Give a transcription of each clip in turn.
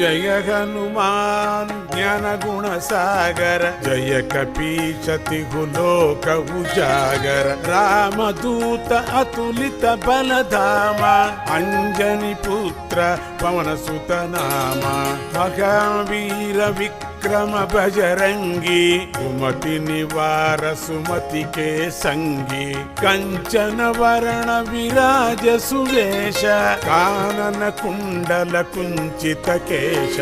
जय हनुमान ज्ञान गुण सागर जय कपीशति लोक उजागर रामदूत अतुलित बलधामा अंजनी पुत्र पवन सुत नामा महावीर विक्रम बजरंगी कुमति निवार सुमति के संगी कंचन वरण विराज सुवेश कानन कुंडल कुंचित केश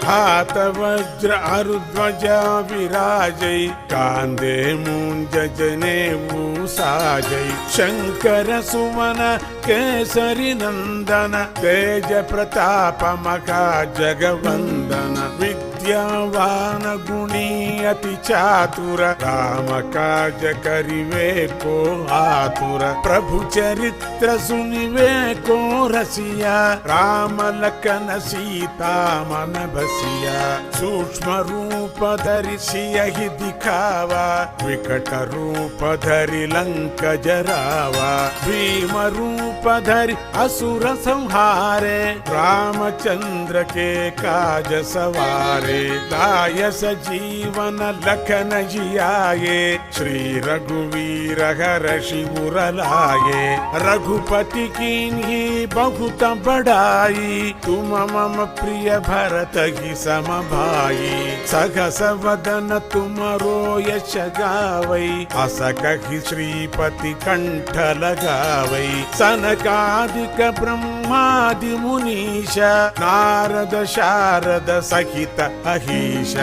हाथ वज्र अरुध्वजा विराजै कांदे मूंज जनेऊ साजै शंकर सुमन केसरी नंदन तेज प्रताप मखा जगवंदन विद्यावान गुणी अति चातुर राम काज करिवे को आतुर प्रभु चरित्र सुनिवे को रसिया राम लखन सीता मन बसिया सूक्ष्म रूप धरि सियहि दिखावा विकट रूप धरि लंक जरावा भीम रूप धरि असुर संहारे रामचंद्र के काज सवारे दायस जीवन लखन जियाए श्री रघुवीर हर्षि उर लाए रघुपति कीन्ही बहुत बड़ाई तुम मम प्रिय भरत ही सम भाई सहस वदन तुमरो यश गावै अस कहि श्रीपति कंठ लगावै सनकादिक ब्रह्मादि मुनीश नारद शारद सहित अहीश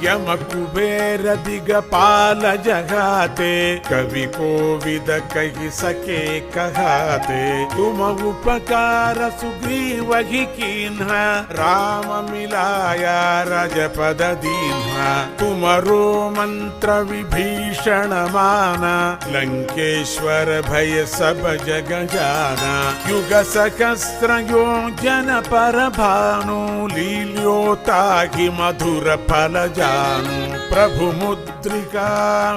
यम कुबेर दिगपाल जगाते कवि कोविद कहि सके कहाते तुम उपकार सुग्रीव ही कीन्हा राम मिलाया राजपद दीन्हा तुमरो मंत्र विभीषण माना लंकेश्वर भय सब जग जाना युग सहस्र योजन पर भानु लील्योता ही मधुर फल जानू प्रभु मुद्रिका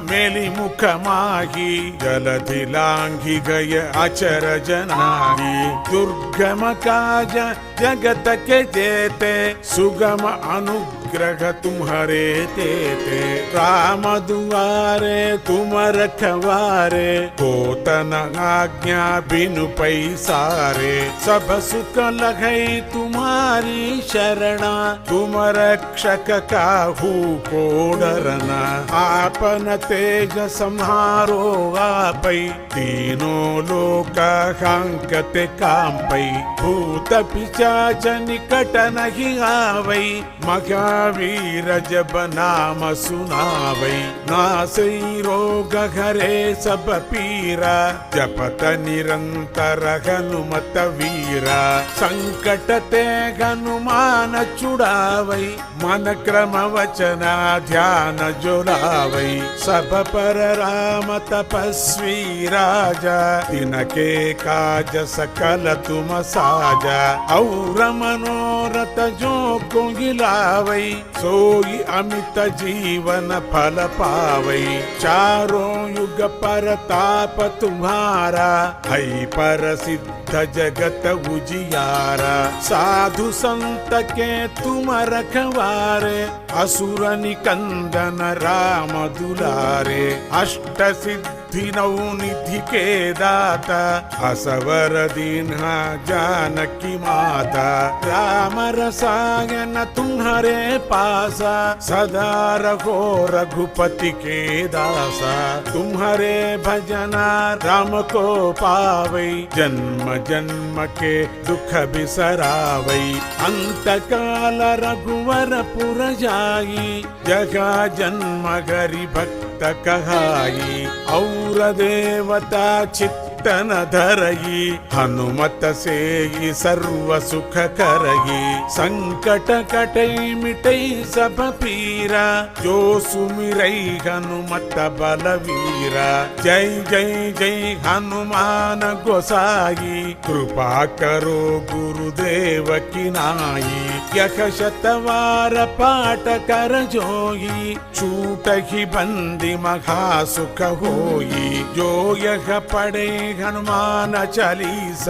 मेलि मुख माही जलधि लांघि गय अचर जनाही दुर्गम काज जगत के जेते सुगम अनुग्रह तुम्हारे तेते राम दुआरे तुम रखवारे होतन आज्ञा बिनु पैसारे सब सुख लहै तुम्हारी शरणा तुम रक्षक काहू को डरना आपन तेज सम्हारो आपै तीनों लोक हांकते कांपै भूत पिशाच निकट नहीं आवै महावीर जब नाम सुनावै नासै रोग हरे सब पीरा जपत निरंतर हनुमत वीरा संकट ते हनुमान छुड़ावै मन क्रम वचना ध्यान जुड़ावै सब पर राम तपस्वी राजा तिनके काज सकल तुम साजा और मनोरथ जो को गिलावै सोई अमित जीवन फल पावै चारों युग परताप तुम्हारा है पर सिद्ध जगत उजियारा साधु संत के तुम रखवारे असुर निकंदन राम दुलारे अष्ट सिद्धि नौ निधि के दाता असवर दीन्हा जानकी माता राम रसायन तुम्हारे पासा सदा रहो रघुपति के दासा तुम्हारे भजना राम को पावै जन्म जन्म के दुख बिसरावै अंत काल रघुवर पुर जाई जगा जन्म हरि भक्त कहाई और देवता चित्त तन धरई हनुमत से सर्व सुख करई संकट कटई मिटई सब पीरा जो सुमिरई हनुमत बलवीरा जय जय जय हनुमान गोसाई कृपा करो गुरुदेव की नाई यख शतवार पाठ कर जोई छूट ही बंदी महा सुख होई जो यह पढ़े ಹನುಮಾನ ಚಾಲೀಸ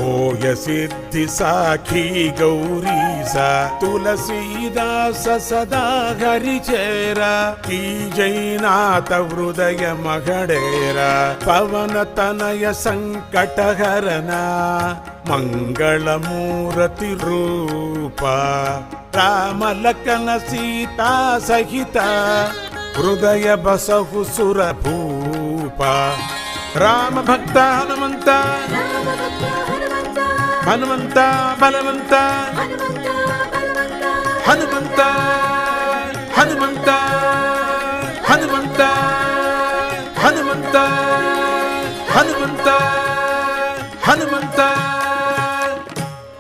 ಓಯ ಸಿದ್ಧಿ ಸಾಖಿ ಗೌರೀಸ ತುಳಸೀದಾಸ ಸದಾ ಹರಿಚೇರ ಈ ಜೈನಾಥ ಹೃದಯ ಮಗಡೇರ ಪವನ ತನಯ ಸಂಕಟಹರನ ಮಂಗಳ ಮೂರತಿ ರೂಪ ರಾಮ ಲಖನ ಸೀತಾ ಸಹಿತ ಹೃದಯ ಬಸಹು ಸುರ ಭೂಪ ರಾಮ ಭಕ್ತ ಹನುಮಂತ ಹನುಮಂತ ಬಲವಂತ